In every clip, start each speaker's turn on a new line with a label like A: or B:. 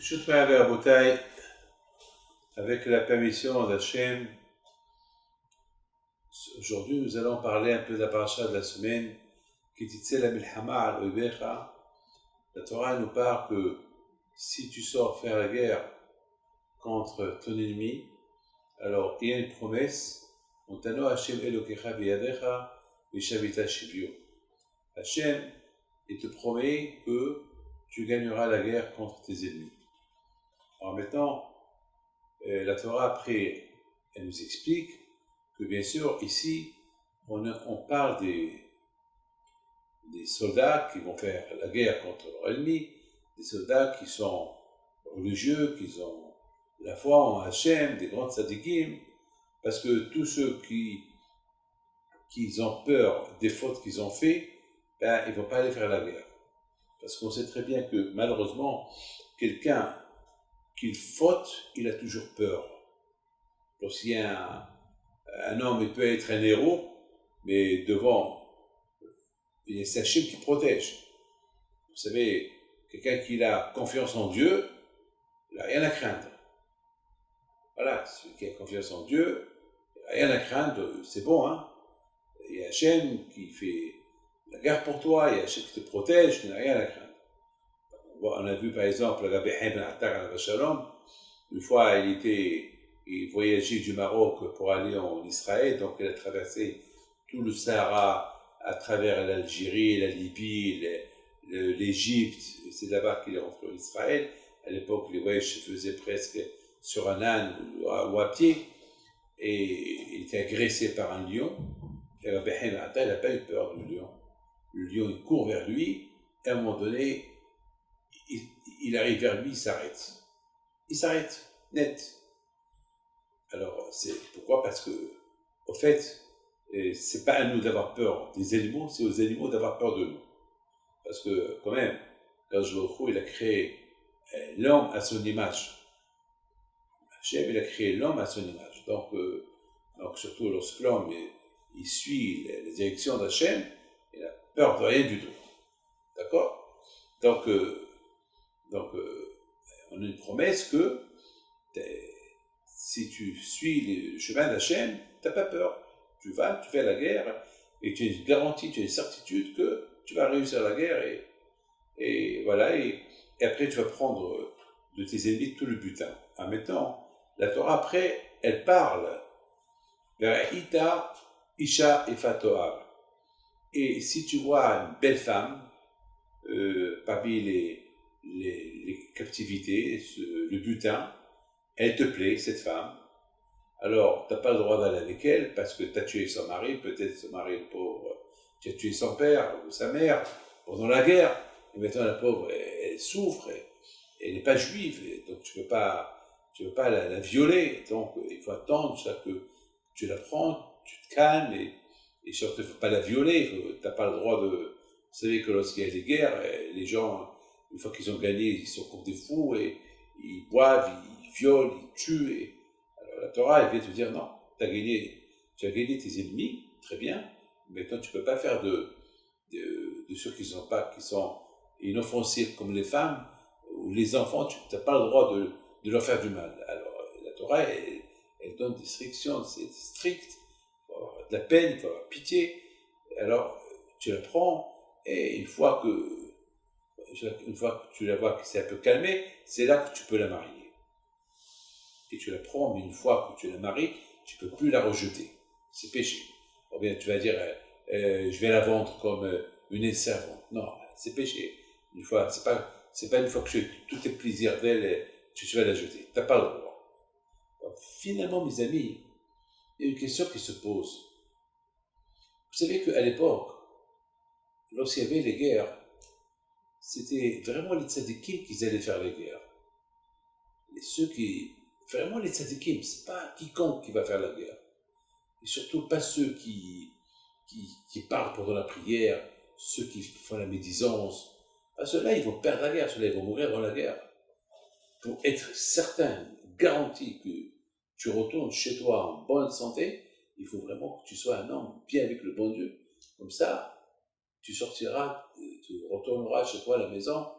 A: Shukran Rabotai, avec la permission d'Hachem, aujourd'hui nous allons parler un peu de la paracha de la semaine, qui titse la milhama al oibecha. La Torah nous parle que si tu sors faire la guerre contre ton ennemi, alors il y a une promesse, Ontano Hachem Elokecha biyadecha vishavita shivyo. Hachem, il te promet que tu gagneras la guerre contre tes ennemis. Alors maintenant, la Torah après, elle nous explique que bien sûr, ici, on parle des soldats qui vont faire la guerre contre leur ennemi, des soldats qui sont religieux, qui ont la foi en Hachem, des grands tzadikim, parce que tous ceux qui ont peur des fautes qu'ils ont fait, ben, ils ne vont pas aller faire la guerre. Parce qu'on sait très bien que malheureusement, quelqu'un qui faute, il a toujours peur. Lorsqu'il y a un homme, il peut être un héros, mais devant, il y a Hachem qui protège. Vous savez, quelqu'un qui a confiance en Dieu, il n'a rien à craindre. Voilà, celui qui a confiance en Dieu, il n'a rien à craindre, c'est bon, hein. Il y a Hachem qui fait la guerre pour toi, il y a Hachem qui te protège, tu n'as rien à craindre. On a vu par exemple Rabbi Haim ben Attar à Shalom, une fois il voyageait du Maroc pour aller en Israël, donc il a traversé tout le Sahara à travers l'Algérie, la Libye, l'Égypte, c'est là-bas qu'il est rentré en Israël. À l'époque, les voyages se faisaient presque sur un âne ou à pied, et il était agressé par un lion. Et Rabbi Haim ben Attar, il n'a pas eu peur du lion. Le lion, il court vers lui, et à un moment donné, il arrive vers lui, il s'arrête. Il s'arrête, net. Alors, c'est pourquoi? Parce que, au fait, c'est pas à nous d'avoir peur des animaux, c'est aux animaux d'avoir peur de nous. Parce que, quand même, Kadosh Baruch Hu, il a créé l'homme à son image. Hachem, il a créé l'homme à son image. Donc surtout lorsque l'homme il suit les directions d'Hachem, il n'a peur de rien du tout. D'accord? Donc, on a une promesse que si tu suis le chemin d'Hachem, tu n'as pas peur. Tu vas, tu fais la guerre, et tu as une garantie, tu as une certitude que tu vas réussir la guerre, et voilà, et après tu vas prendre de tes ennemis tout le butin. Alors maintenant, la Torah après, elle parle vers Ita, Isha et Fatoar. Et si tu vois une belle femme, parmi les captivités, le butin, elle te plaît, cette femme, alors tu n'as pas le droit d'aller avec elle parce que tu as tué son mari, peut-être son mari le pauvre, tu as tué son père ou sa mère pendant la guerre, et maintenant la pauvre, elle souffre, elle n'est pas juive, donc tu ne peux pas la violer, donc il faut attendre jusqu'à que tu la prends, tu te calmes, et surtout il ne faut pas la violer, tu n'as pas le droit de... Vous savez que lorsqu'il y a des guerres, les gens, une fois qu'ils ont gagné, ils sont comme des fous, et ils boivent, ils violent, ils tuent. Alors la Torah, elle vient te dire, non, tu as gagné tes ennemis, très bien, mais maintenant tu ne peux pas faire de ceux qui sont inoffensifs comme les femmes, ou les enfants, tu n'as pas le droit de leur faire du mal. Alors la Torah, elle donne des restrictions, c'est strict, il faut avoir de la peine, il faut avoir pitié. Alors tu la prends, et une fois que tu la vois que c'est un peu calmé, c'est là que tu peux la marier. Et tu la prends, mais une fois que tu la maries, tu ne peux plus la rejeter. C'est péché. Ou bien tu vas dire, je vais la vendre comme une servante. Non, c'est péché. Une fois, c'est pas une fois que tous tes plaisirs d'elle, tu vas la jeter. Tu n'as pas le droit. Donc, finalement, mes amis, il y a une question qui se pose. Vous savez qu'à l'époque, lorsqu'il y avait les guerres, c'était vraiment les tzadikim qui allaient faire les guerres. Vraiment les tzadikim, c'est pas quiconque qui va faire la guerre. Et surtout pas ceux qui parlent pendant la prière, ceux qui font la médisance. Parce que ceux-là, ils vont perdre la guerre, ceux-là, ils vont mourir dans la guerre. Pour être certain, garanti que tu retournes chez toi en bonne santé, il faut vraiment que tu sois un homme bien avec le bon Dieu. Comme ça, tu sortiras, tu retourneras chez toi à la maison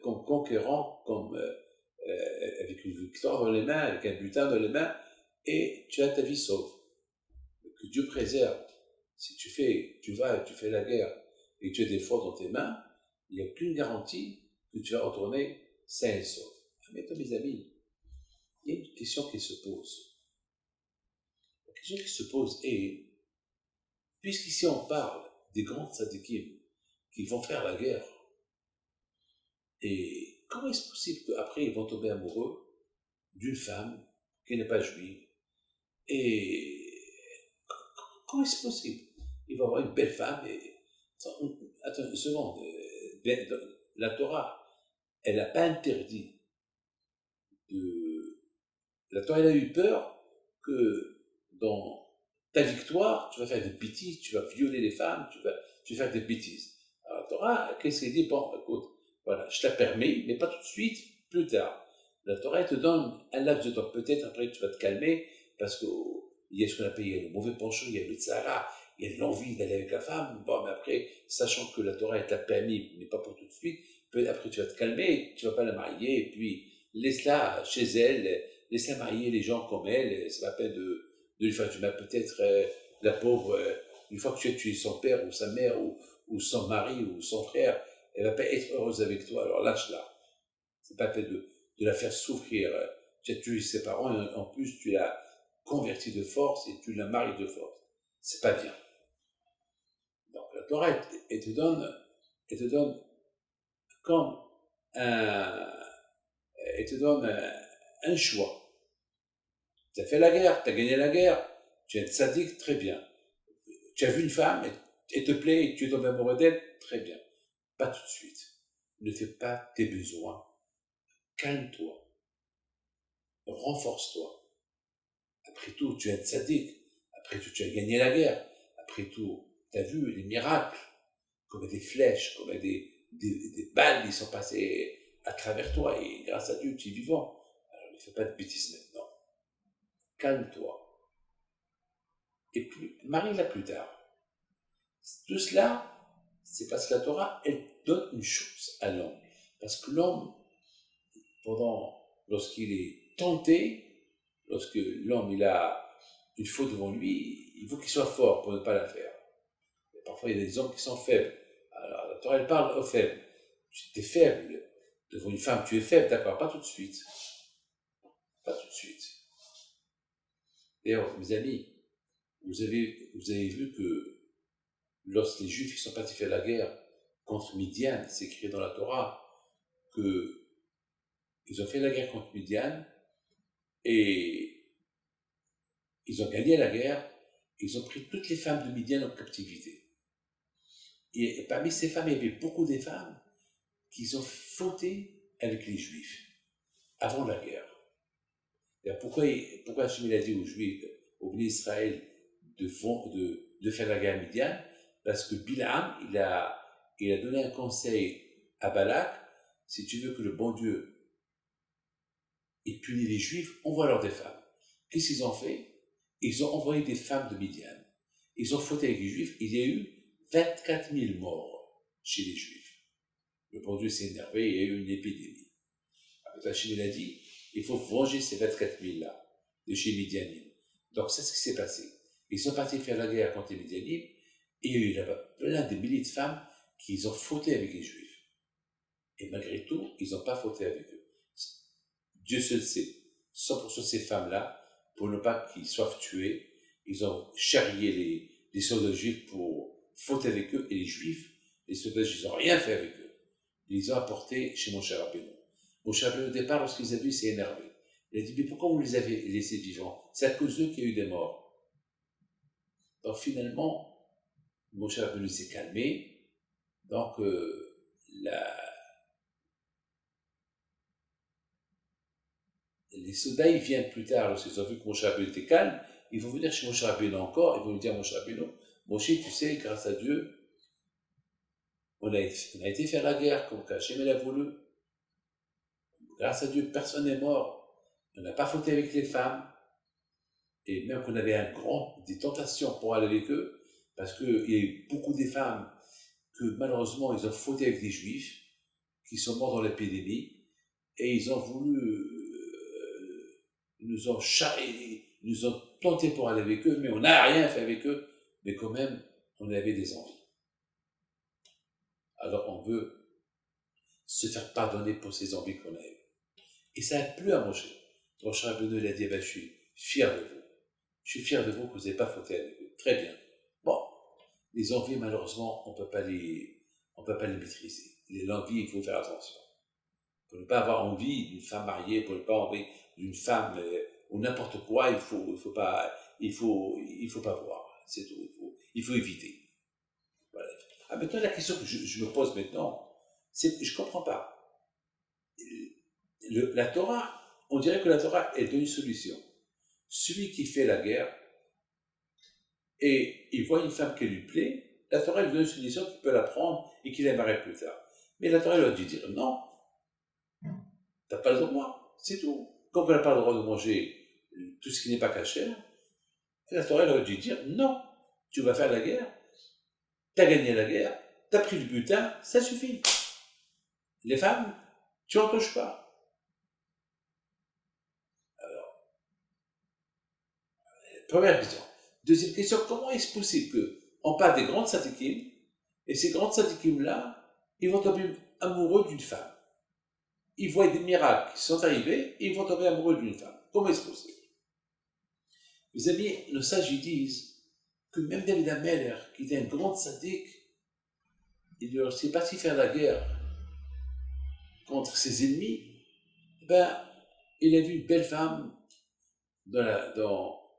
A: comme conquérant, avec une victoire dans les mains, avec un butin dans les mains, et tu as ta vie sauve. Que Dieu préserve. Si tu vas et tu fais la guerre et que tu as des forces dans tes mains, il n'y a aucune garantie que tu vas retourner sain et sauf. Mais mes amis, il y a une question qui se pose. La question qui se pose est, puisqu'ici on parle des grands tzadikim qui vont faire la guerre, et comment est-ce possible qu'après ils vont tomber amoureux d'une femme qui n'est pas juive? Et comment est-ce possible? Il va avoir une belle femme et... Attends une seconde. La Torah, elle n'a pas interdit de... La Torah, elle a eu peur que dans ta victoire, tu vas faire des bêtises, tu vas violer les femmes, tu vas faire des bêtises. Alors la Torah, qu'est-ce qu'elle dit? Bon, écoute, voilà, je te la permets, mais pas tout de suite, plus tard. La Torah, elle te donne un laps de temps. Peut-être après, tu vas te calmer, parce qu'il y a ce qu'on appelle, il y a le mauvais penchant, il y a le tzara, il y a l'envie d'aller avec la femme. Bon, mais après, sachant que la Torah, elle t'a permis, mais pas pour tout de suite, peut-être après, tu vas te calmer, tu vas pas la marier, et puis, laisse-la chez elle, laisse-la marier les gens comme elle, c'est pas la peine de lui faire du mal. Peut-être, la pauvre, une fois que tu as tué son père, ou sa mère, ou son mari, ou son frère, elle va pas être heureuse avec toi, alors lâche-la. C'est pas la peine de la faire souffrir. Tu as tué ses parents, et en plus, tu l'as converti de force, et tu la maries de force. C'est pas bien. Donc, la Torah, elle te donne comme elle te donne un choix. Tu as fait la guerre, tu as gagné la guerre, tu es un tzaddik, très bien. Tu as vu une femme, elle te plaît, tu es tombé amoureux d'elle, très bien. Pas tout de suite. Ne fais pas tes besoins. Calme-toi. Renforce-toi. Après tout, tu es un tzaddik. Après tout, tu as gagné la guerre. Après tout, tu as vu les miracles, comme des flèches, comme des balles qui sont passées à travers toi, et grâce à Dieu, tu es vivant. Alors ne fais pas de bêtises maintenant. Calme-toi. Et puis, marie-la plus tard. Tout cela, c'est parce que la Torah, elle donne une chance à l'homme. Parce que l'homme, lorsqu'il est tenté, lorsque l'homme il a une faute devant lui, il faut qu'il soit fort pour ne pas la faire. Et parfois, il y a des hommes qui sont faibles. Alors, la Torah, elle parle aux faibles. Tu es faible. Devant une femme, tu es faible, d'accord, pas tout de suite. Pas tout de suite. D'ailleurs, mes amis, vous avez vu que lorsque les Juifs sont partis faire la guerre contre Midian, c'est écrit dans la Torah, qu'ils ont fait la guerre contre Midian, et ils ont gagné la guerre, ils ont pris toutes les femmes de Midian en captivité. Et parmi ces femmes, il y avait beaucoup de femmes qui ont fauté avec les Juifs avant la guerre. Et pourquoi Hachem a dit aux Juifs, aux Bnei Israël, de faire la guerre à Midian? Parce que Bilam, il a donné un conseil à Balak: si tu veux que le bon Dieu ait puni les Juifs, envoie-leur des femmes. Qu'est-ce qu'ils ont fait? Ils ont envoyé des femmes de Midian. Ils ont fauté avec les Juifs. Il y a eu 24 000 morts chez les Juifs. Le bon Dieu s'est énervé, il y a eu une épidémie. Après, Hachem a dit, il faut venger ces 24 000 là, de chez Midianim. Donc, c'est ce qui s'est passé. Ils sont partis faire la guerre contre les Midianim, et il y a eu là-bas plein de milliers de femmes qui ont fauté avec les Juifs. Et malgré tout, ils n'ont pas fauté avec eux. Dieu seul sait. 100% de ces femmes-là, pour ne pas qu'ils soient tués, ils ont charrié les soldats juifs pour fauter avec eux, et les Juifs, les soldats juifs, ils n'ont rien fait avec eux. Ils les ont apportés chez Moshe Rabbeinu. Moshe Rabbeinu, au départ, lorsqu'ils ont vu, il s'est énervé. Il a dit, mais pourquoi vous les avez laissés vivants? C'est à cause d'eux qu'il y a eu des morts. Donc finalement, Moshe Rabbeinu s'est calmé. Donc les soldats, ils viennent plus tard, lorsqu'ils ont vu que Moshe Rabbeinu était calme, ils vont venir chez Moshe Rabbeinu encore, ils vont lui dire à Moshe Rabbeinu, Moshe, tu sais, grâce à Dieu, on a été faire la guerre, comme Hachem l'a voulu. Grâce à Dieu, personne n'est mort. On n'a pas fauté avec les femmes. Et même qu'on avait des tentations pour aller avec eux, parce qu'il y a eu beaucoup de femmes que malheureusement, ils ont fauté avec des Juifs, qui sont morts dans l'épidémie, et ils ont voulu, ils nous ont tenté pour aller avec eux, mais on n'a rien fait avec eux, mais quand même, on avait des envies. Alors on veut se faire pardonner pour ces envies qu'on a eues. Et ça n'a plus à manger. Rosh Rabbeinu, il a dit, je suis fier de vous. Je suis fier de vous que vous n'avez pas fauté avec eux. Très bien. Bon, les envies, malheureusement, on ne peut pas les maîtriser. L'envie, il faut faire attention. Pour ne pas avoir envie d'une femme mariée, pour ne pas avoir envie d'une femme ou n'importe quoi, il faut pas voir. C'est tout. Il faut éviter. Voilà. Ah, maintenant, la question que je me pose maintenant, c'est, je comprends pas. La Torah, on dirait que la Torah, elle donne une solution. Celui qui fait la guerre et il voit une femme qui lui plaît, la Torah lui donne une solution qu'il peut la prendre et qu'il aimerait plus tard. Mais la Torah lui a dit dire non, t'as pas le droit, c'est tout. Comme elle n'a pas le droit de manger tout ce qui n'est pas cachère, la Torah lui a dit dire non, tu vas faire la guerre, t'as gagné la guerre, t'as pris le butin, ça suffit. Les femmes, tu n'en touches pas. Première question. Deuxième question, comment est-ce possible qu'on parle des grandes sadikim, et ces grandes sadikim-là, ils vont tomber amoureux d'une femme. Ils voient des miracles qui sont arrivés, et ils vont tomber amoureux d'une femme. Comment est-ce possible? Mes amis, nos sages ils disent que même David Ameller, qui était un grand sadique, il ne sait pas si faire la guerre contre ses ennemis, ben, il a vu une belle femme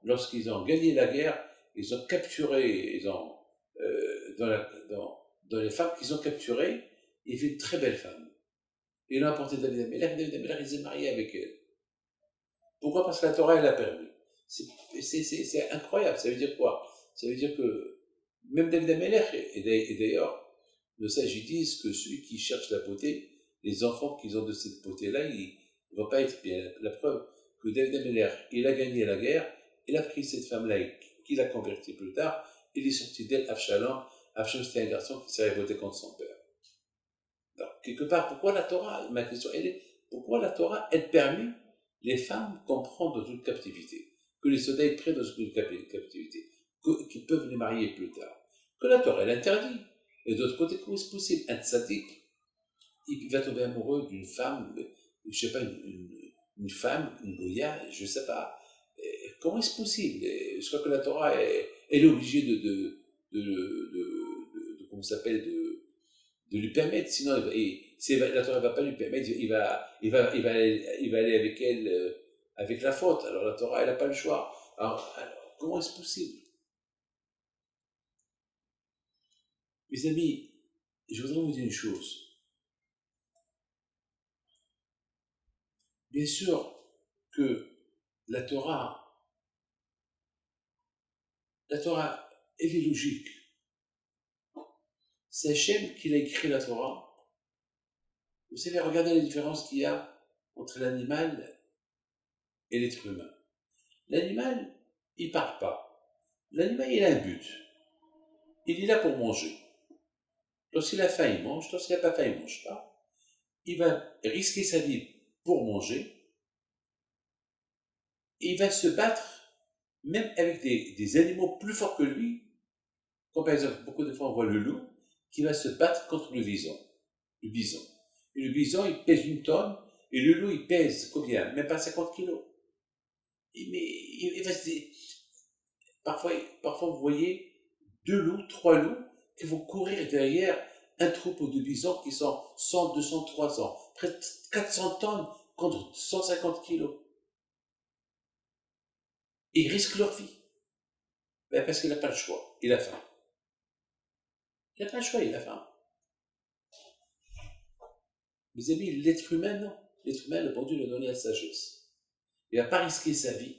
A: lorsqu'ils ont gagné la guerre, ils ont capturé, dans les femmes qu'ils ont capturées, il y avait une très belle femme. Ils l'ont apporté David Ameller, David Ameller, il s'est marié avec elle. Pourquoi? Parce que la Torah, elle l'a permis. C'est incroyable. Ça veut dire quoi? Ça veut dire que même David Ameller, et d'ailleurs, nos sages disent que celui qui cherche la beauté, les enfants qu'ils ont de cette beauté-là, ils ne vont pas être bien. La preuve que David Ameller, il a gagné la guerre, il a pris cette femme-là, qu'il a convertie plus tard, il est sorti d'elle, Absalom. Absalom, c'était un garçon qui s'est révolté contre son père. Donc, quelque part, pourquoi la Torah, ma question, elle est, pourquoi la Torah, elle permet les femmes qu'on prend dans une captivité, que les soldats prennent dans une captivité, qu'ils peuvent les marier plus tard, que la Torah, elle interdit. Et d'autre côté, comment est-ce possible? Un tzaddik, il va tomber amoureux d'une femme, je ne sais pas, une femme, une goya, je ne sais pas. Comment est-ce possible? Je crois que la Torah, elle est obligée comment ça s'appelle, de lui permettre, sinon la Torah ne va pas lui permettre, il va aller avec elle, avec la faute. Alors la Torah, elle n'a pas le choix. Alors, comment est-ce possible? Mes amis, je voudrais vous dire une chose. Bien sûr que la Torah, elle est logique. C'est Hachem qui a écrit la Torah. Vous savez, regardez la différence qu'il y a entre l'animal et l'être humain. L'animal, il ne parle pas. L'animal, il a un but. Il est là pour manger. Lorsqu'il a faim, il mange. Lorsqu'il n'a pas faim, il ne mange pas. Il va risquer sa vie pour manger. Et il va se battre même avec des animaux plus forts que lui. Comme par exemple, beaucoup de fois, on voit le loup qui va se battre contre le bison. Le bison. Et le bison, il pèse 1 tonne. Et le loup, il pèse combien? Même pas 50 kilos. Mais il va se... Parfois, vous voyez 2 loups, 3 loups qui vont courir derrière un troupeau de bisons qui sont 100, 200, 300, près de 400 tonnes contre 150 kilos. Et ils risquent leur vie. Ben parce qu'il n'a pas le choix. Il a faim. Il n'a pas le choix, il a faim. Mes amis, l'être humain, non. L'être humain, le bon Dieu lui a donné la sagesse. Il ne va pas risquer sa vie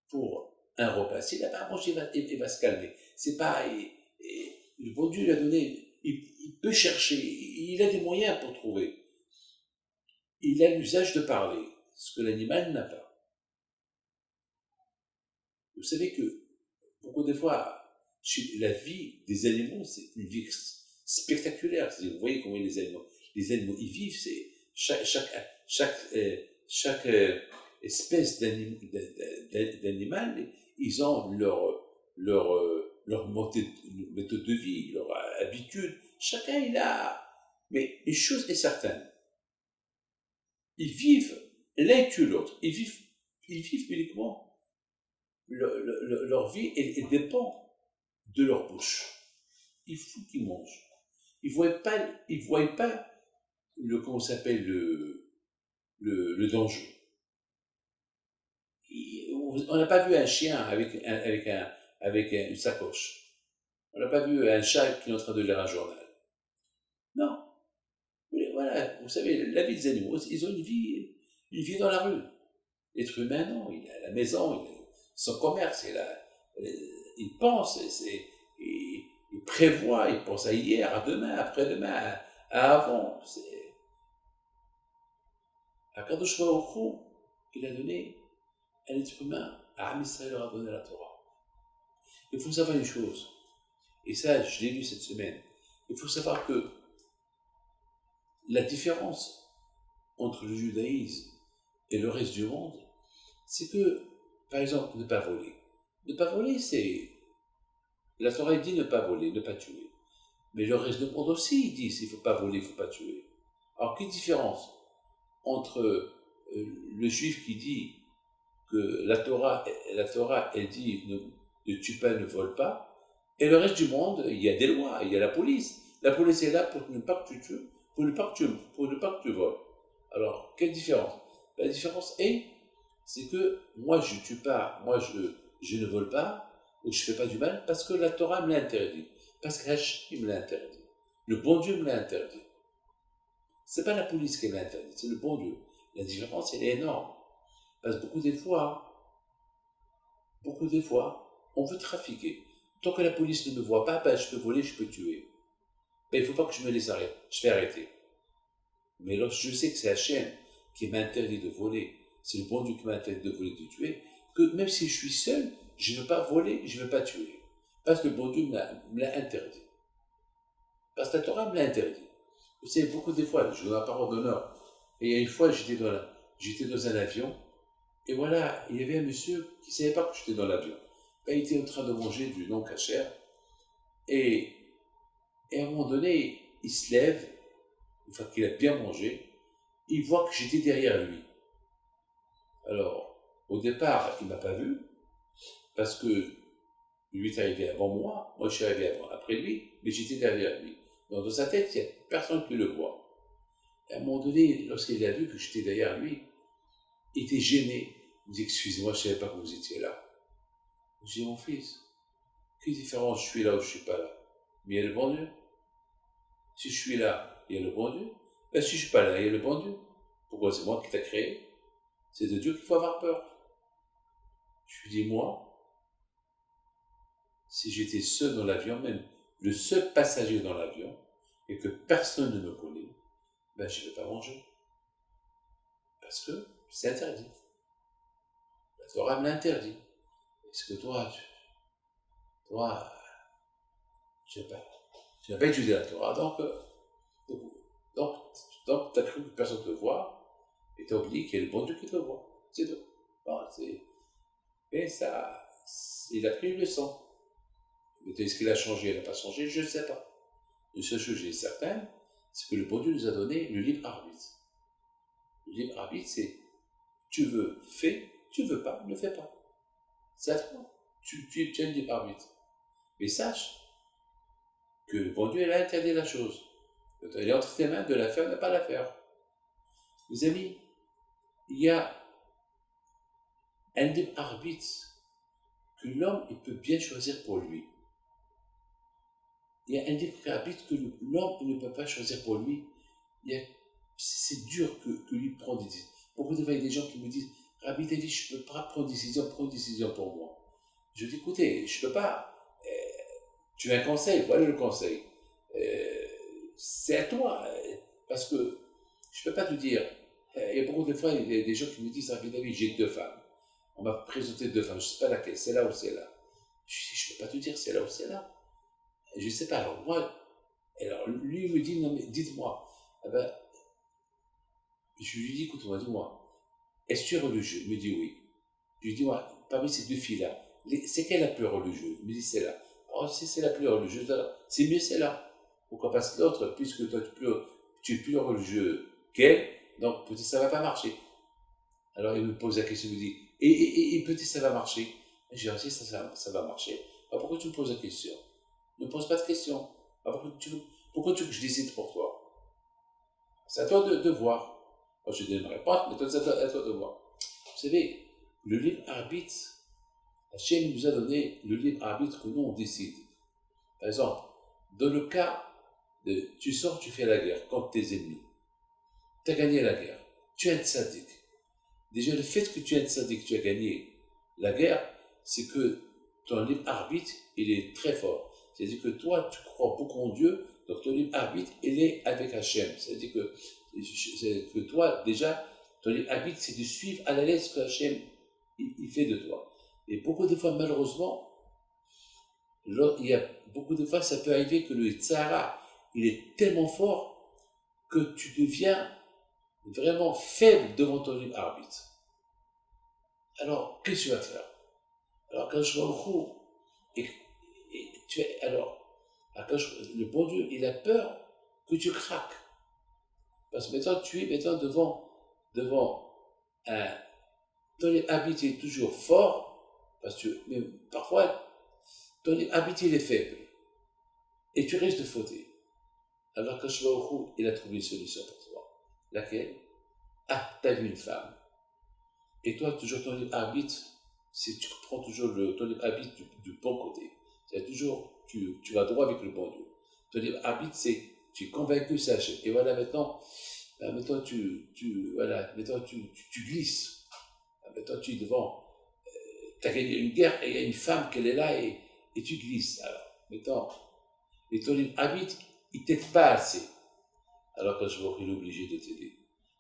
A: pour un repas. S'il n'a pas à manger, il va se calmer. C'est pas... le bon Dieu lui a donné... Il peut chercher. Il a des moyens pour trouver. Il a l'usage de parler, ce que l'animal n'a pas. Vous savez que, beaucoup de fois, la vie des animaux, c'est une vie spectaculaire. Vous voyez comment les les animaux, ils vivent, c'est chaque espèce d'animal, ils ont leur méthode de vie, leur habitude. Chacun, il a... Mais une chose est certaine, ils vivent l'un que l'autre. Ils vivent uniquement leur vie et dépend de leur bouche. Il faut qu'ils mangent. Ils ne voient pas comment s'appelle, le danger. On n'a pas vu un chien avec une sacoche. On n'a pas vu un chat qui est en train de lire un journal. Non. Voilà, vous savez, la vie des animaux, ils ont une vie dans la rue. L'être humain, non, il a la maison, il a son commerce, il pense, il prévoit, il pense à hier, à demain, après-demain, à avant. Akadosh Baruch Hu, il a donné à l'être humain, à Am Israël leur a donné la Torah. Il faut savoir une chose, et ça, je l'ai lu cette semaine, il faut savoir que la différence entre le judaïsme et le reste du monde, c'est que, par exemple, ne pas voler. Ne pas voler, c'est... La Torah dit ne pas voler, ne pas tuer. Mais le reste du monde aussi, il dit il ne faut pas voler, il ne faut pas tuer. Alors, quelle différence entre le juif qui dit que la Torah elle dit ne tue pas, ne vole pas, et le reste du monde, il y a des lois, il y a la police. La police est là pour ne pas que tu tues, pour ne pas que tu voles. Alors, quelle différence? La différence c'est que moi je ne tue pas, moi je ne vole pas, ou je ne fais pas du mal, parce que la Torah me l'a interdit, parce que Hachem me l'a interdit, le bon Dieu me l'a interdit. Ce n'est pas la police qui me l'a interdit, c'est le bon Dieu. La différence, elle est énorme. Parce que beaucoup des fois, on veut trafiquer. Tant que la police ne me voit pas, je peux voler, je peux tuer. Il ne faut pas que je me laisse arrêter, je fais arrêter. Mais lorsque je sais que c'est Hachem qui m'a interdit de voler, c'est le bon Dieu qui m'a interdit de voler, de tuer, que même si je suis seul, je ne veux pas voler, je ne veux pas tuer. Parce que le bon Dieu me l'a interdit. Parce que la Torah me l'a interdit. Vous savez, beaucoup des fois, je donne la parole d'honneur. Et il y a une fois, j'étais dans un avion, et voilà, il y avait un monsieur qui ne savait pas que j'étais dans l'avion. Il était en train de manger du non-kasher, et à un moment donné, il se lève, une fois qu'il a bien mangé, il voit que j'étais derrière lui. Alors, au départ, il ne m'a pas vu, parce que lui est arrivé avant moi je suis arrivé après lui, mais j'étais derrière lui. Donc dans sa tête, il n'y a personne qui le voit. Et à un moment donné, lorsqu'il a vu que j'étais derrière lui, il était gêné. Il me dit, excusez-moi, je ne savais pas que vous étiez là. J'ai dit, mon fils, quelle différence, je suis là ou je ne suis pas là? Mais il y a le bon Dieu. Si je suis là, il y a le bon Dieu. Ben, si je ne suis pas là, il y a le bon Dieu. Pourquoi? C'est moi qui t'ai créé. C'est de Dieu qu'il faut avoir peur. Je lui dis, moi, si j'étais seul dans l'avion, même le seul passager dans l'avion, et que personne ne me connaît, ben je ne vais pas manger. Parce que c'est interdit. La Torah me l'interdit. Est-ce que toi, tu n'as pas étudié la Torah, donc tu as cru que personne ne te voit, et tu as oublié qu'il y a le bon Dieu qui te voit. C'est tout. Bon, mais ça, il a pris une leçon. Mais est-ce qu'il a changé? Il n'a pas changé? Je ne sais pas. Une seule chose qui est certaine, c'est que le bon Dieu nous a donné le libre arbitre. Le libre arbitre, c'est tu veux, fais, tu veux pas, ne fais pas. C'est à toi. Tu as le libre arbitre. Mais sache que le bon Dieu, il a interdit la chose. Elle est entre tes mains de la faire ou de ne pas la faire. Mes amis, il y a un libre arbitre que l'homme il peut bien choisir pour lui. Il y a un libre arbitre que l'homme ne peut pas choisir pour lui. C'est dur que lui prenne des décisions. Beaucoup de fois, il y a des gens qui me disent Rabbi David, je ne peux pas prendre une décision pour moi. Je dis écoutez, je ne peux pas. Tu as un conseil, voilà le conseil. C'est à toi. Parce que je ne peux pas te dire. Il y a beaucoup de fois, il y a des gens qui me disent Rabbi David, j'ai 2 femmes. On m'a présenté 2 femmes, je ne sais pas laquelle, c'est là ou c'est là. Je ne peux pas te dire c'est là ou c'est là. Je ne sais pas. Alors lui me dit, non mais dites-moi, Eh ben, je lui dis, écoute, dis-moi, est-ce que tu es religieux? Il me dit oui. Je lui dis, moi, parmi ces deux filles-là, c'est quelle la plus religieuse? Il me dit, c'est là. Oh, si c'est la plus religieuse, alors, c'est mieux celle-là. Pourquoi pas l'autre, puisque toi, tu es plus religieux qu'elle, donc peut-être ça va pas marcher. Alors il me pose la question, il me dit, et peut-être ça va marcher. J'ai dit, ça va marcher. Alors pourquoi tu me poses la question? Ne me pose pas de question. Alors pourquoi tu veux que je décide pour toi? C'est à toi de voir. Moi, je donne une réponse, mais c'est à toi de voir. Vous savez, le libre arbitre, Hachem nous a donné le libre arbitre que nous on décide. Par exemple, dans le cas de tu sors, tu fais la guerre contre tes ennemis. Tu as gagné la guerre. Tu es un tzaddik. Déjà, le fait que tu es un tzaddik, tu as gagné la guerre, c'est que ton libre arbitre, il est très fort. C'est-à-dire que toi, tu crois beaucoup en Dieu, donc ton libre arbitre, il est avec Hachem. C'est-à-dire que toi, déjà, ton libre arbitre, c'est de suivre à la lettre ce que Hachem il fait de toi. Et beaucoup de fois, malheureusement, il y a beaucoup de fois, ça peut arriver que le Tzara, il est tellement fort que tu deviens vraiment faible devant ton libre arbitre. Alors, qu'est-ce que tu vas faire? Alors, quand je vois au coup, le bon Dieu, il a peur que tu craques. Parce que maintenant, tu es devant un. Ton libre arbitre est toujours fort, parce que mais parfois, ton libre arbitre il est faible. Et tu risques de fauter. Alors, quand je vois au coup, il a trouvé une solution pour toi. Laquelle? Ah, t'as vu une femme. Et toi, toujours ton libre arbitre, tu prends toujours ton libre arbitre du bon côté. C'est toujours, tu vas droit avec le bon Dieu. Ton libre arbitre, c'est, tu es convaincu, sache. Et voilà, maintenant tu glisses. Maintenant, tu es devant, tu as gagné une guerre et il y a une femme qui est là et tu glisses. Alors, maintenant, et ton libre arbitre, il ne t'aide pas assez. Alors, quand je vois qu'il est obligé de t'aider.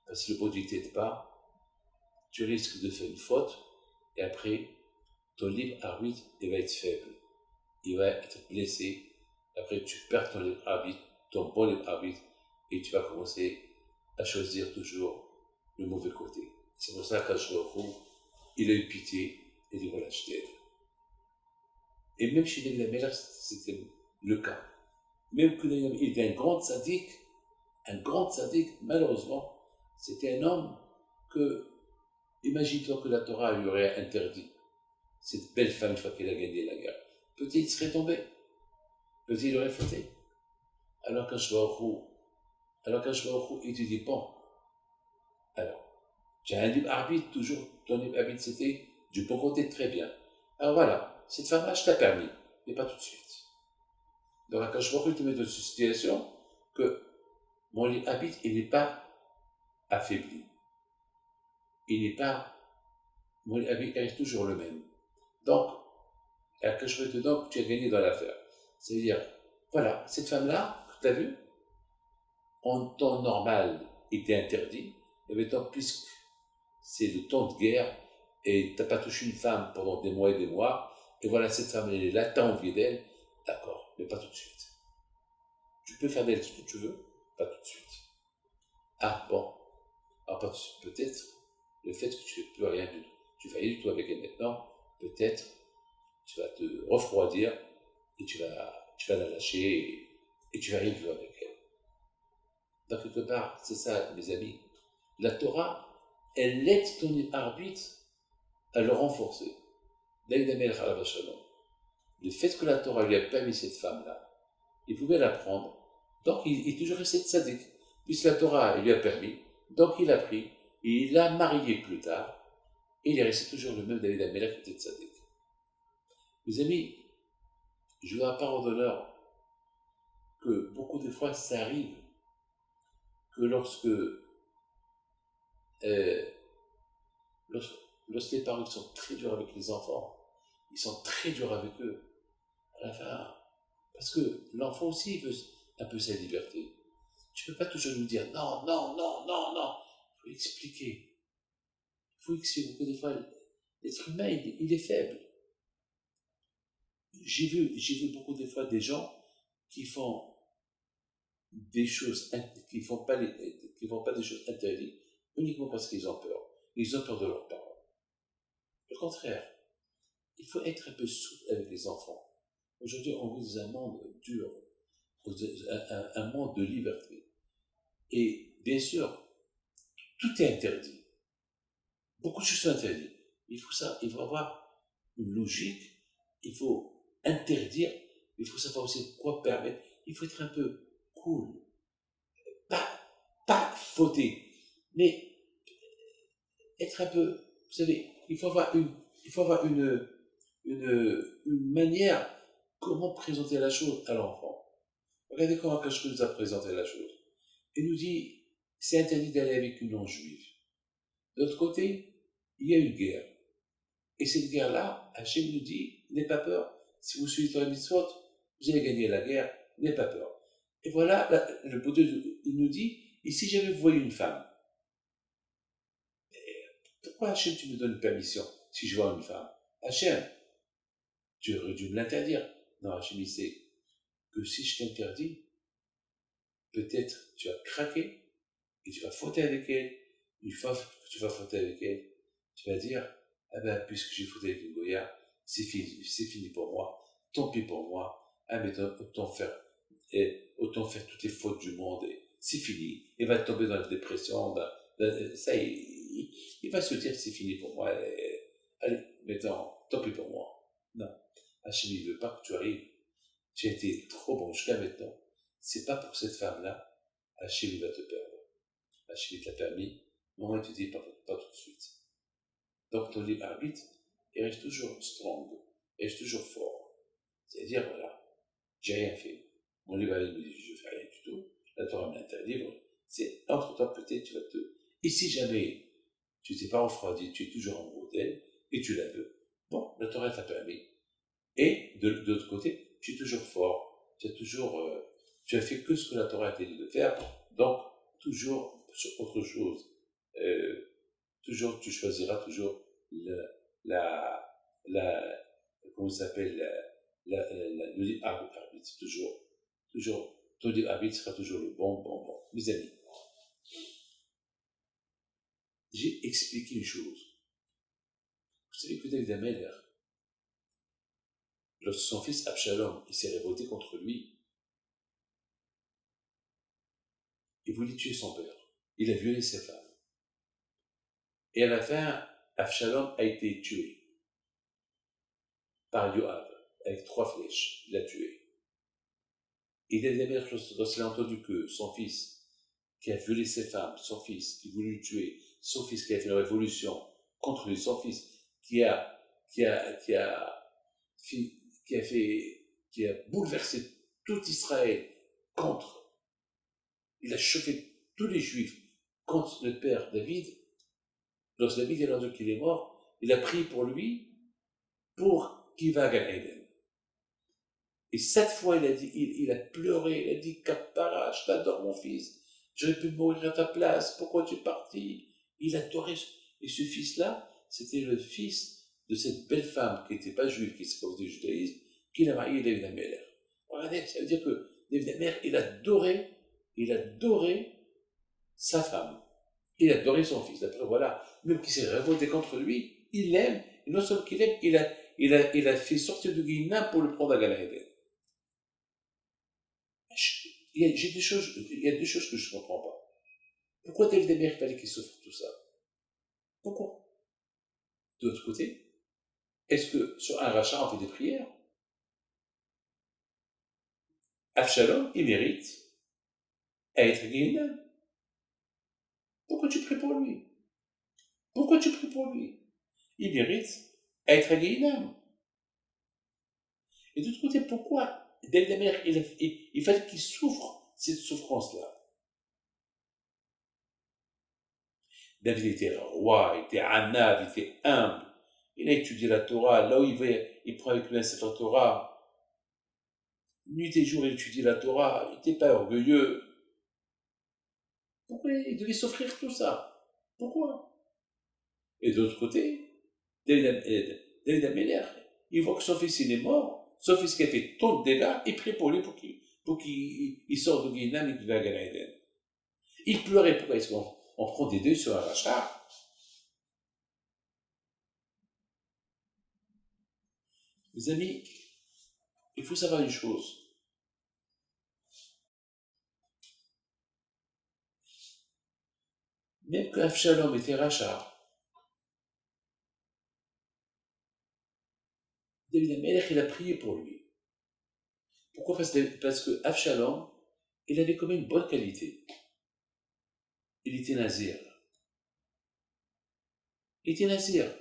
A: Parce que le bon Dieu ne t'aide pas, tu risques de faire une faute, et après, ton libre arbitre, il va être faible. Il va être blessé. Après, tu perds ton libre arbitre, ton bon libre arbitre, et tu vas commencer à choisir toujours le mauvais côté. C'est pour ça que quand je le retrouve, il a eu pitié, et dit voilà, je t'aide. Et même chez David Ameller, c'était le cas. Même que il était un grand sadique, malheureusement, c'était un homme que, imagine-toi que la Torah lui aurait interdit cette belle femme une fois qu'elle a gagné la guerre. Peut-être il serait tombé, peut-être il aurait fauté. Alors quand je vois au coup, il te dit bon, alors, tu as un libre arbitre, toujours ton libre arbitre c'était du bon côté très bien. Alors voilà, cette femme-là, je t'ai permis, mais pas tout de suite. Donc quand je vois que tu mets dans une situation que mon libre arbitre, il n'est pas affaibli. Il n'est pas, mon libre arbitre reste toujours le même. Donc, alors que je veux te dire que tu as gagné dans l'affaire. C'est-à-dire, voilà, cette femme-là, que tu as vue, en temps normal, était interdit. Et maintenant, puisque c'est le temps de guerre, et tu n'as pas touché une femme pendant des mois et des mois, et voilà, cette femme, elle est là, tu as envie d'elle, d'accord, mais pas tout de suite. Tu peux faire d'elle ce que tu veux, pas tout de suite. Ah, bon, alors pas tout de suite, peut-être, le fait que tu ne fais plus rien du tout, tu fais rien du tout avec elle maintenant, peut-être, tu vas te refroidir, et tu vas la lâcher, et tu vas rien vivre avec elle. Donc, quelque part, c'est ça, mes amis. La Torah, elle aide ton arbitre à le renforcer. David Ameller Alav Shalom. Le fait que la Torah lui a permis cette femme-là, il pouvait la prendre, donc il est toujours resté tzaddik. Puisque la Torah lui a permis, donc il a pris, et il l'a marié plus tard, et il est resté toujours le même David Ameller qui était tzaddik. Mes amis, je veux un parole d'honneur que beaucoup de fois ça arrive que lorsque les parents sont très durs avec les enfants, ils sont très durs avec eux, à la fin, parce que l'enfant aussi veut un peu sa liberté. Tu ne peux pas toujours lui dire non, non, non, non, non. Il faut expliquer. Il faut expliquer. Beaucoup de fois, l'être humain, il est faible. J'ai vu beaucoup de fois des gens qui font des choses qui font pas qui font pas des choses interdites uniquement parce qu'ils ont peur. Ils ont peur de leurs parents. Au contraire, il faut être un peu souple avec les enfants. Aujourd'hui, on vit dans un monde dur, un monde de liberté. Et bien sûr, tout est interdit. Beaucoup de choses sont interdites. Il faut avoir une logique, il faut interdire, il faut savoir aussi quoi permettre. Il faut être un peu cool, pas, pas fauté, mais être un peu, vous savez, il faut avoir une manière comment présenter la chose à l'enfant. Regardez comment Kachkou nous a présenté la chose. Il nous dit, c'est interdit d'aller avec une non-juive. De l'autre côté, il y a une guerre. Et cette guerre-là, Hachem nous dit, n'ayez pas peur, si vous suivez la mitzvot, vous allez gagner la guerre, n'ayez pas peur. Et voilà, le Bouddha, il nous dit, et si jamais vous voyez une femme, pourquoi Hachem tu me donnes une permission si je vois une femme? Hachem, tu aurais dû me l'interdire. Non, Hachem, il sait que si je t'interdis, peut-être tu vas craquer et tu vas fauter avec elle. Une fois que tu vas fauter avec elle, tu vas dire, ah ben, puisque j'ai fauté avec une Goya, c'est fini pour moi, tant pis pour moi, ah mais autant faire toutes les fautes du monde, et c'est fini, il va tomber dans la dépression, ça il va se dire c'est fini pour moi, allez, maintenant, tant pis pour moi. Non, Hachem il veut pas que tu arrives, tu as été trop bon jusqu'à maintenant, c'est pas pour cette femme-là, Hachem il va te perdre. Hachem il t'a permis, moi il te dit pas tout de suite. Donc ton libre arbitre, il reste toujours strong, il reste toujours fort. C'est-à-dire, voilà, j'ai rien fait. Mon libre arbitre me dit, je fais rien du tout. La Torah m'interdit. Bon, c'est entre-temps, peut-être, tu vas te... Et si jamais tu t'es pas refroidi, tu es toujours amoureux d'elle, et tu la veux, bon, la Torah t'a permis. Et de l'autre côté, tu es toujours fort. Tu as toujours... tu as fait que ce que la Torah t'a dit de faire. Donc, toujours sur autre chose. Toujours, tu choisiras toujours la comment ça s'appelle, le libre arbitre, toujours, ton libre arbitre sera toujours le bon. Mes amis, j'ai expliqué une chose. Vous savez que David Ameller, lorsque son fils Absalom, il s'est révolté contre lui, il voulait tuer son père. Il a violé sa femme. Et à la fin, Absalom a été tué par Yoav, avec 3 flèches. Il l'a tué. Et David Ameller, lorsqu'il a entendu que son fils, qui a violé ses femmes, son fils, qui voulait le tuer, son fils qui a fait la révolution contre lui, son fils qui a bouleversé tout Israël contre, il a chauffé tous les Juifs contre le père David. Lorsque David a entendu qu'il est mort, il a prié pour lui pour qu'il va à Gan Eden. Et 7 fois, il a pleuré, il a dit, Kapara, je t'adore mon fils, j'aurais pu mourir à ta place, pourquoi tu es parti? Il adorait, et ce fils-là, c'était le fils de cette belle femme qui n'était pas juive, qui s'est convertie au judaïsme, qu'il a marié David Ameller. Regardez, ça veut dire que David Ameller, il adorait sa femme, il adorait son fils. Après, voilà, même qu'il s'est révolté contre lui, il l'aime, et non seulement qu'il l'aime, il a fait sortir de Guinée pour le prendre à Gan Eden. Il y a des choses que je ne comprends pas. Pourquoi David Ameller il fallait qu'il souffre tout ça? Pourquoi? De l'autre côté, est-ce que sur un rachat on fait des prières? Absalom, il mérite à être Guéhinam. Pourquoi tu pries pour lui? Pourquoi tu pries pour lui? Il mérite à être Guéhinam. Et de l'autre côté, pourquoi David Ameller, il fallait qu'il souffre cette souffrance-là? David était roi, il était anav, il était humble. Il a étudié la Torah. Là où il va, il prend avec lui un Sefer Torah. Nuit et jour, il étudie la Torah. Il n'était pas orgueilleux. Pourquoi il devait souffrir tout ça? Pourquoi? Et de l'autre côté, David Ameller, il voit que son fils il est mort. Son fils qui a fait tant de dégâts, il prie pour lui pour pour qu'il sorte de Guinam et qu'il va à Gan Eden. Il pleurait. Pourquoi est-ce qu'on prend des deuils sur un rachat? Mes amis, il faut savoir une chose. Même que Avshalom était rachat, David Amelech, il a prié pour lui. Pourquoi? Parce que Avshalom, il avait quand même une bonne qualité. Il était nazir. Il était nazir.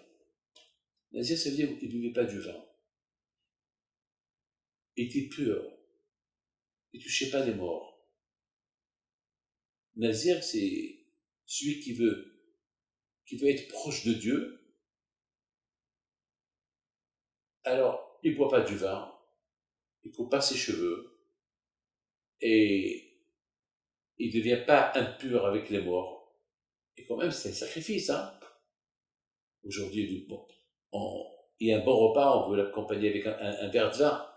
A: Nazir, ça veut dire qu'il ne buvait pas du vin. Il était pur. Il ne touchait pas les morts. Nazir, c'est celui qui veut être proche de Dieu. Alors, il ne boit pas du vin, il ne coupe pas ses cheveux, et il ne devient pas impur avec les morts. Et quand même, c'est un sacrifice, hein. Aujourd'hui, bon, il y a un bon repas, on veut l'accompagner avec un verre de vin.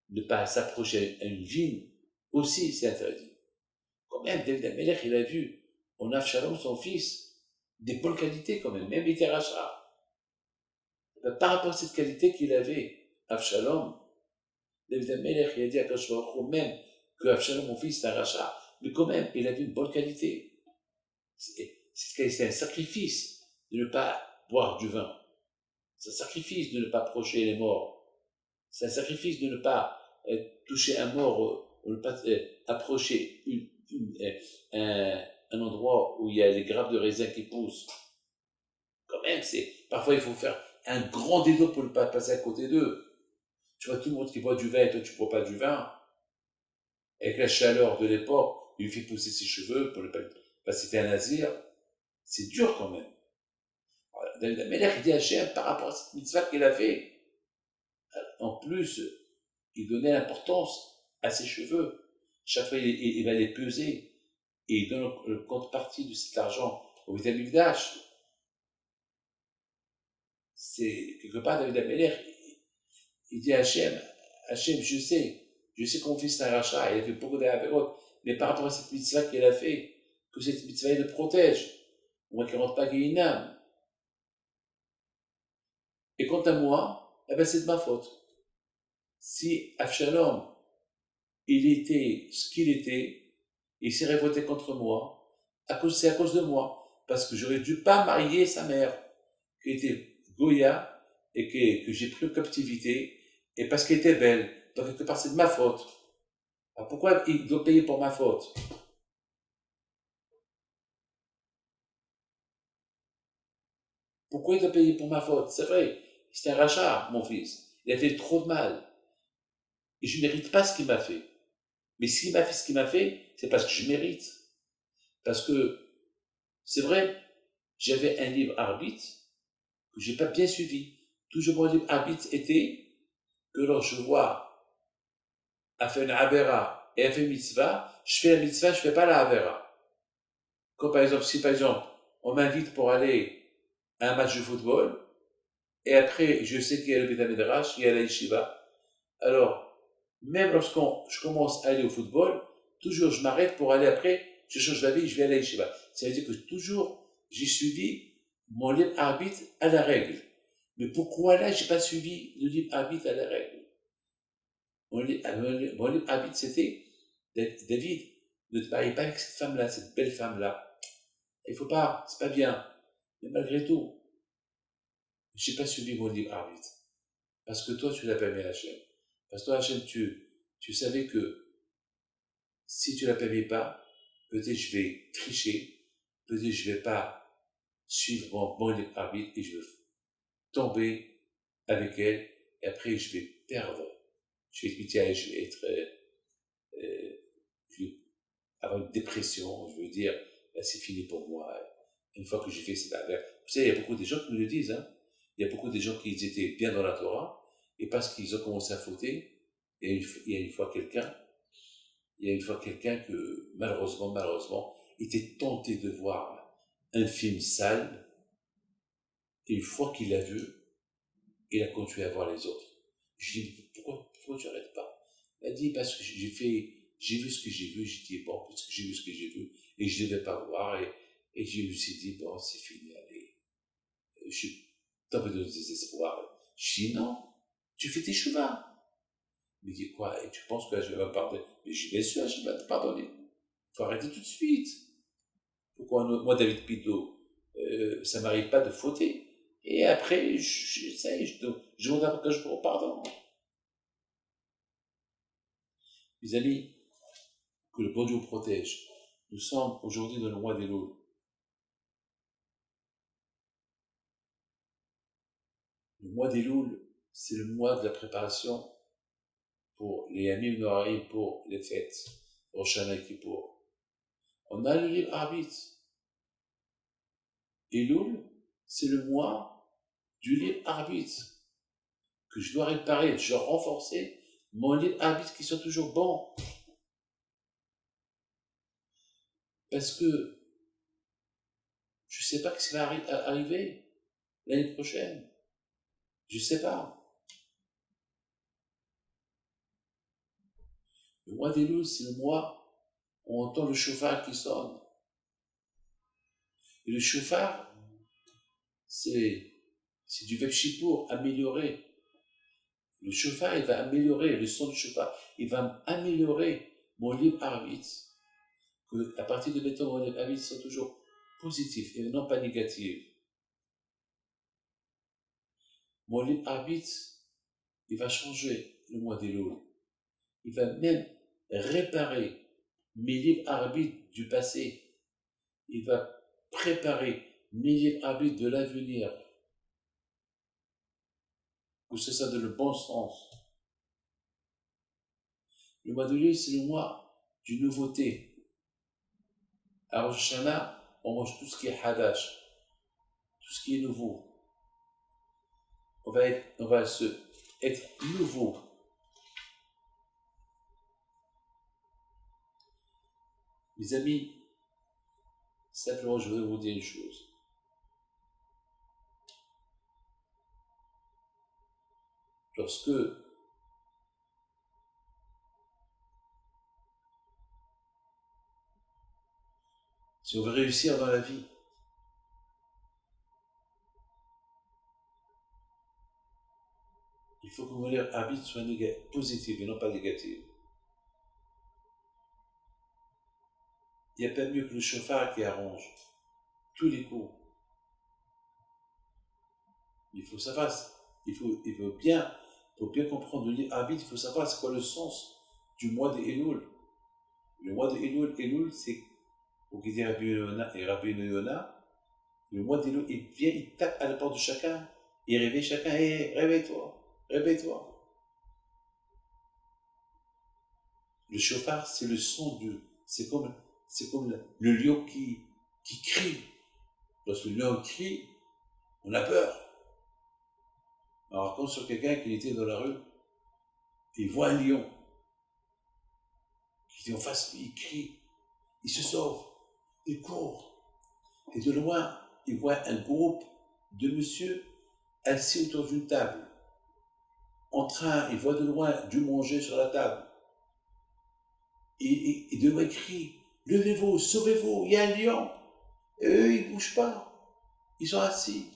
A: Ne pas s'approcher à une vigne, aussi, c'est interdit. Quand même, David Amelech, il a vu en Avshalom, son fils, des bonnes qualités quand même il était rachat. Par rapport à cette qualité qu'il avait, Avshalom, David Amelech, il a dit à Akash Baruch Hu même que Avshalom, mon fils, c'est un rachat, mais quand même, il avait une bonne qualité. C'est un sacrifice de ne pas boire du vin. C'est un sacrifice de ne pas approcher les morts. C'est un sacrifice de ne pas toucher un mort, de ne pas approcher un endroit où il y a les grappes de raisin qui poussent. Quand même, parfois il faut faire un grand détour pour ne pas passer à côté d'eux. Tu vois tout le monde qui boit du vin et toi tu ne bois pas du vin. Avec la chaleur de l'époque, il lui fait pousser ses cheveux pour ne pas, parce que c'était un nazir. C'est dur quand même. David Amelech dit à Hachem par rapport à cette mitzvah qu'il a fait. En plus, il donnait l'importance à ses cheveux. Chaque fois, il va les peser. Et il donne le contrepartie de cet argent au Beth Amikdash. C'est quelque part David Amelech. Il dit à Hachem, je sais qu'on fait un rachat, il a fait beaucoup d'Averot, mais par rapport à cette mitzvah qu'il a fait, que cette mitzvah il le protège, au moins qu'il ne rentre pas Guéhinam. Et quant à moi, eh ben c'est de ma faute. Si Avshalom, il était ce qu'il était, il s'est révolté contre moi, c'est à cause de moi. Parce que j'aurais dû pas marier sa mère, qui était Goya, et que j'ai pris en captivité, et parce qu'elle était belle. Donc, quelque part, c'est de ma faute. Alors, pourquoi il doit payer pour ma faute? Pourquoi il doit payer pour ma faute? C'est vrai, c'est un rachat, mon fils. Il a fait trop de mal. Et je ne mérite pas ce qu'il m'a fait. Mais s'il m'a fait ce qu'il m'a fait, c'est parce que je mérite. Parce que, c'est vrai, j'avais un livre arbitre que je n'ai pas bien suivi. Toujours mon livre arbitre était que lorsque je vois a fait une avera et a fait une mitzvah, je fais la mitzvah, je ne fais pas la avera. Comme par exemple, si par exemple, on m'invite pour aller à un match de football, et après, je sais qu'il y a le Beth Midrash, il y a la yeshiva. Alors, même je commence à aller au football, toujours je m'arrête pour aller après, je change d'avis, je vais à la yeshiva. Ça veut dire que toujours, j'ai suivi mon libre arbitre à la règle. Mais pourquoi là, j'ai pas suivi le libre arbitre à la règle? Mon libre arbitre, c'était, David, ne te marie pas avec cette femme-là, cette belle femme-là. Il faut pas, c'est pas bien. Mais malgré tout, j'ai pas suivi mon libre arbitre. Parce que toi, tu l'as permis à Hachem. Parce que toi, Hachem, tu savais que si tu ne la permets pas, peut-être je vais tricher, peut-être je vais pas suivre mon libre arbitre et je vais tomber avec elle, et après je vais perdre. Je vais être pitié, je vais avoir une dépression, je veux dire, là c'est fini pour moi. Une fois que j'ai fait cette affaire. Vous savez, il y a beaucoup de gens qui me le disent, hein. Il y a beaucoup de gens qui étaient bien dans la Torah, et parce qu'ils ont commencé à fauter, il y a une fois quelqu'un que, malheureusement, était tenté de voir un film sale, et une fois qu'il l'a vu, il a continué à voir les autres. Je dis, pourquoi tu n'arrêtes pas? Elle dit, parce que j'ai vu ce que j'ai vu, j'ai dit, bon, parce que j'ai vu ce que j'ai vu, et je ne devais pas voir, et je me suis dit, bon, c'est fini, allez. Je suis tombé dans le désespoir. Je dis, non, tu fais tes chevaux. Il me dit, quoi, et tu penses que là, je vais me pardonner? Mais je dis, bien sûr, je vais te pardonner. Il faut arrêter tout de suite. Pourquoi moi, David Pito, ça ne m'arrive pas de fauter. Et après, j'essaie, je demande à je vous pardon. Mes amis, que le bon Dieu vous protège. Nous sommes aujourd'hui dans le mois des Louls. Le mois des Louls, c'est le mois de la préparation pour les Yamim Noarim, pour les fêtes, Rosh Hashanah et Kippour. On a le libre arbitre. Et Loul, c'est le mois du libre arbitre que je dois réparer, je dois renforcer mon libre arbitre qui soit toujours bon. Parce que je ne sais pas ce qui va arriver l'année prochaine. Je ne sais pas. Le mois des Louls, c'est le mois où on entend le chauffard qui sonne. Et le chauffard, c'est du vepchi pour améliorer. Le chauffard, il va améliorer, le son du chauffard, il va améliorer mon libre arbitre. Que à partir de maintenant, mon libre arbitre soit toujours positif et non pas négatif. Mon libre arbitre, il va changer le mois des Louls. Il va même réparer mes libres arbitres du passé. Il va préparer mes libres arbitres de l'avenir. Que ce soit dans le bon sens. Le mois de Louls, c'est le mois d'une nouveauté. À Rosh Hashanah, on mange tout ce qui est hadash, tout ce qui est nouveau. On va être nouveau. Mes amis, simplement je voudrais vous dire une chose. Lorsque si on veut réussir dans la vie, il faut que mon habitude soit positive et non pas négative. Il n'y a pas mieux que le chauffard qui arrange tous les coups. Il faut savoir, pour bien comprendre le habit, il faut savoir c'est quoi le sens du mois de Elul. Le mois de Elul, c'est, pour qu'il dise Rabbi Yona, le mois d'Elul, il vient, il tape à la porte de chacun, il réveille chacun, hey, réveille-toi, réveille-toi. Le chauffard, c'est le son c'est comme le lion qui crie. Lorsque le lion crie, on a peur. Alors, quand sur quelqu'un qui était dans la rue, il voit un lion, qui est en face de lui, il crie, il se sauve, il court. Et de loin, il voit un groupe de monsieur assis autour d'une table. Il voit de loin du manger sur la table. Et de loin, il crie, levez-vous, sauvez-vous, il y a un lion. Et eux, ils ne bougent pas. Ils sont assis.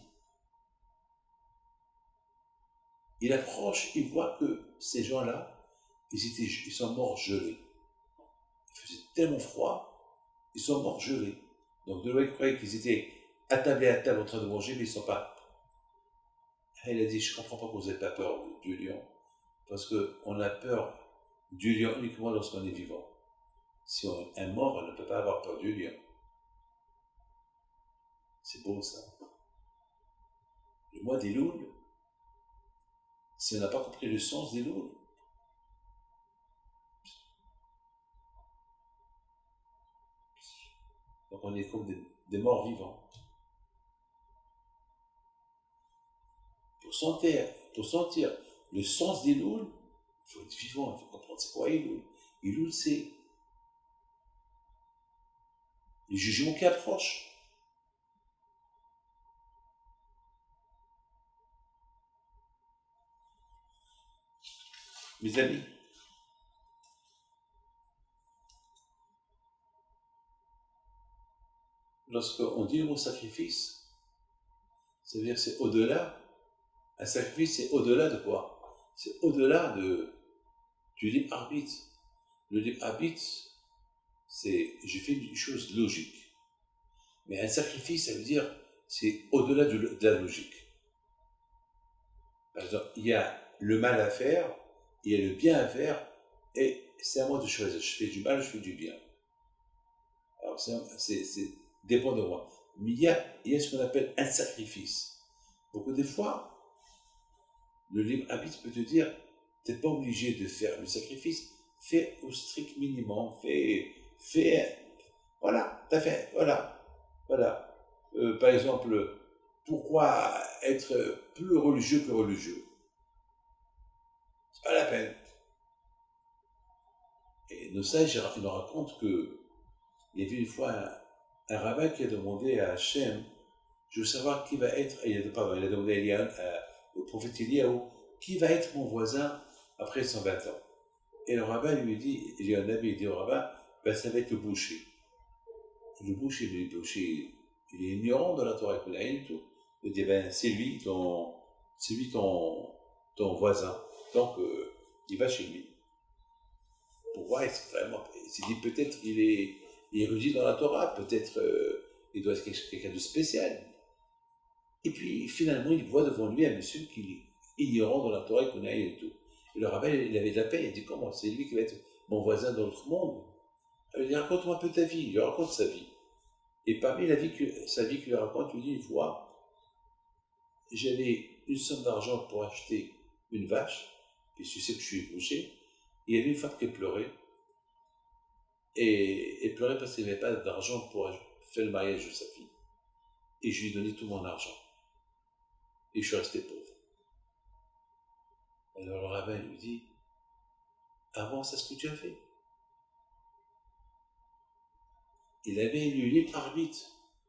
A: Il approche, il voit que ces gens-là, ils sont morts gelés. Il faisait tellement froid, ils sont morts gelés. Donc de loin, il croyait qu'ils étaient attablés à table en train de manger, mais ils ne sont pas. Et il a dit, je ne comprends pas que vous n'avez pas peur du lion, parce qu'on a peur du lion uniquement lorsqu'on est vivant. Si on est mort, on ne peut pas avoir peur du lion. C'est beau ça. Le mois des Louls, si on n'a pas compris le sens des Louls, donc on est comme des morts vivants. Pour sentir le sens des Louls, il faut être vivant, il faut comprendre c'est quoi Elul. Elul, c'est les jugements qui approchent. Mes amis, lorsqu'on dit le mot sacrifice, ça veut dire que c'est au-delà. Un sacrifice, c'est au-delà de quoi? C'est au-delà du libre arbitre. Le libre arbitre, c'est je fais une chose logique. Mais un sacrifice, ça veut dire c'est au-delà de la logique. Par exemple, il y a le mal à faire, il y a le bien à faire, et c'est à moi de choisir. Je fais du mal, je fais du bien. Alors, c'est dépend de moi. Mais il y a ce qu'on appelle un sacrifice. Beaucoup des fois, le libre arbitre peut te dire, tu n'es pas obligé de faire le sacrifice, fais au strict minimum, voilà, t'as fait, voilà. Par exemple, pourquoi être plus religieux que religieux? C'est pas la peine. Et nos sages, ils nous racontent que il y avait une fois un rabbin qui a demandé à Hachem, je veux savoir qui va être, il a demandé au prophète Eliyahu, qui va être mon voisin après 120 ans? Et le rabbin lui dit, il y a un ami, il dit au rabbin, ben, ça va être le boucher. Le boucher, il est ignorant de la Torah, il connaît rien du tout. Il dit, ben, c'est lui ton voisin. Donc, il va chez lui. Pour voir, il s'est dit, peut-être il est érudit dans la Torah, peut-être il doit être quelqu'un de spécial. Et puis, finalement, il voit devant lui un monsieur qui est ignorant dans la Torah, il connaît rien du tout. Et le rabbin, il avait de la peine, il dit, comment? C'est lui qui va être mon voisin dans l'autre monde? Alors, il dit, raconte-moi un peu ta vie. Il lui raconte sa vie. Et parmi sa vie qu'il lui raconte, il dit, une fois, j'avais une somme d'argent pour acheter une vache, puis tu sais que je suis boucher. Il y avait une femme qui pleurait, et elle pleurait parce qu'elle n'avait pas d'argent pour faire le mariage de sa fille. Et je lui ai donné tout mon argent. Et je suis resté pauvre. Alors le rabbin lui dit, avant, c'est ce que tu as fait. Il avait le libre arbitre.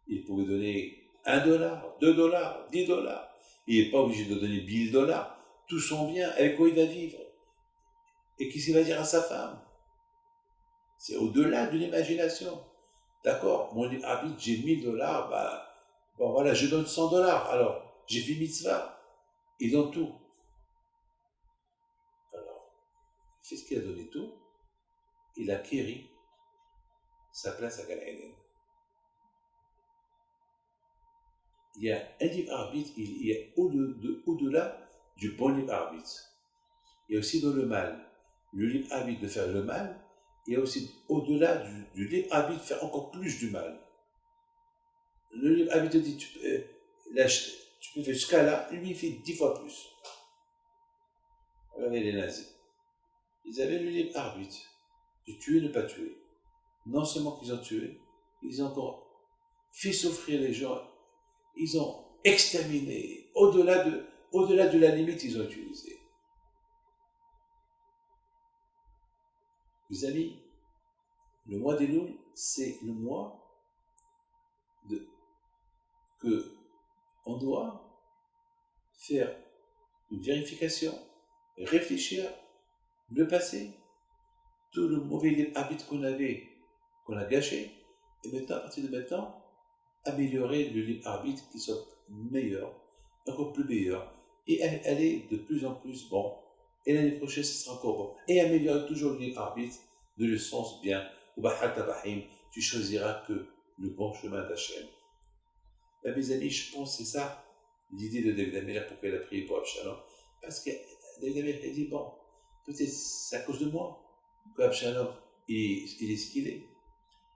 A: Il pouvait donner $1, $2, $10. Il n'est pas obligé de donner $1000. Tout son bien, avec quoi il va vivre. Et qu'est-ce qu'il va dire à sa femme? C'est au-delà de l'imagination. D'accord, mon libre arbitre, j'ai $1000, bon voilà, je donne $100. Alors, j'ai fait mitzvah. Il donne tout. Alors, il fait ce qu'il a donné tout. Il a acquéri sa place à Gan Eden. Il y a un libre arbitre, il y a au-delà du bon libre arbitre. Il y a aussi dans le mal, le libre arbitre de faire le mal, il y a aussi au-delà du libre arbitre de faire encore plus du mal. Le libre arbitre te dit, tu peux faire jusqu'à là, lui il fait 10 fois plus. Regardez les nazis. Ils avaient le libre arbitre de tuer, ne pas tuer. Non seulement qu'ils ont tué, ils ont encore fait souffrir les gens. Ils ont exterminé, au-delà de la limite, ils ont utilisé. Les amis, le mois d'Elul, c'est le mois que on doit faire une vérification, réfléchir, le passé, tout le mauvais habit qu'on avait, qu'on a gâché, et maintenant, à partir de maintenant, améliorer le libre arbitre qui soit meilleur, encore plus meilleur, et aller de plus en plus bon. Et l'année prochaine, ce sera encore bon. Et améliorer toujours le libre arbitre de le sens bien. Tu choisiras que le bon chemin d'Hachem. Là, mes amis, je pense que c'est ça l'idée de David Ameller, pourquoi il a prié pour Absalom. Parce que David Ameller a dit, bon, peut-être c'est à cause de moi que Absalom il est ce qu'il est.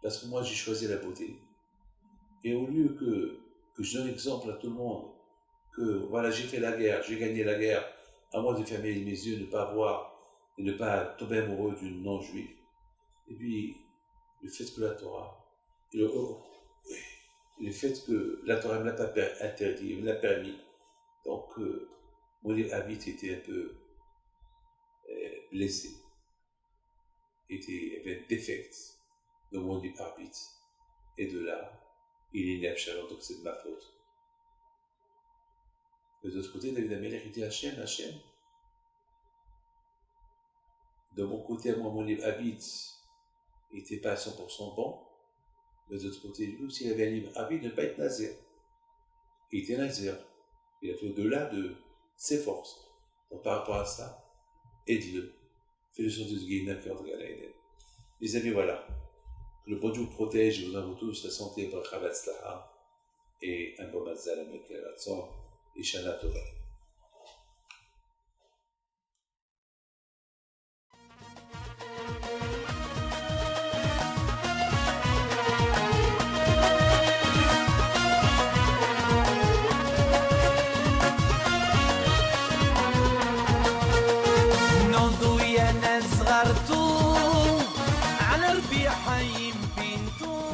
A: Parce que moi, j'ai choisi la beauté. Et au lieu que je donne exemple à tout le monde, que voilà, j'ai fait la guerre, j'ai gagné la guerre, à moi de fermer mes yeux, ne pas voir et ne pas tomber amoureux d'une non-juive. Et puis, le fait que la Torah, le fait que la Torah ne l'a pas interdit, me l'a permis, donc mon habit était un peu blessé, avait défect de mon arbitre. Et de là, il est né Absalom, donc c'est de ma faute. De l'autre côté, David Ameller, il dit Hachem, de mon côté, moi, mon libre habit n'était pas à 100% bon. Mais de l'autre côté, lui aussi, il avait un libre arbitre de ne pas être nazir. Il était nazir. Il a fait au-delà de ses forces. Donc par rapport à ça, aide-le. Fais-le sortir de Guéhinam, fais entrer à l'Aïden. Les amis, voilà. Que le bon Dieu vous protège et vous envoie tous la santé, bracha v'atzlaha, et un bon matzal à Mekel Ratzon, et Shana Tova.
B: نضوي انا صغرتو على ربيع حي بنتو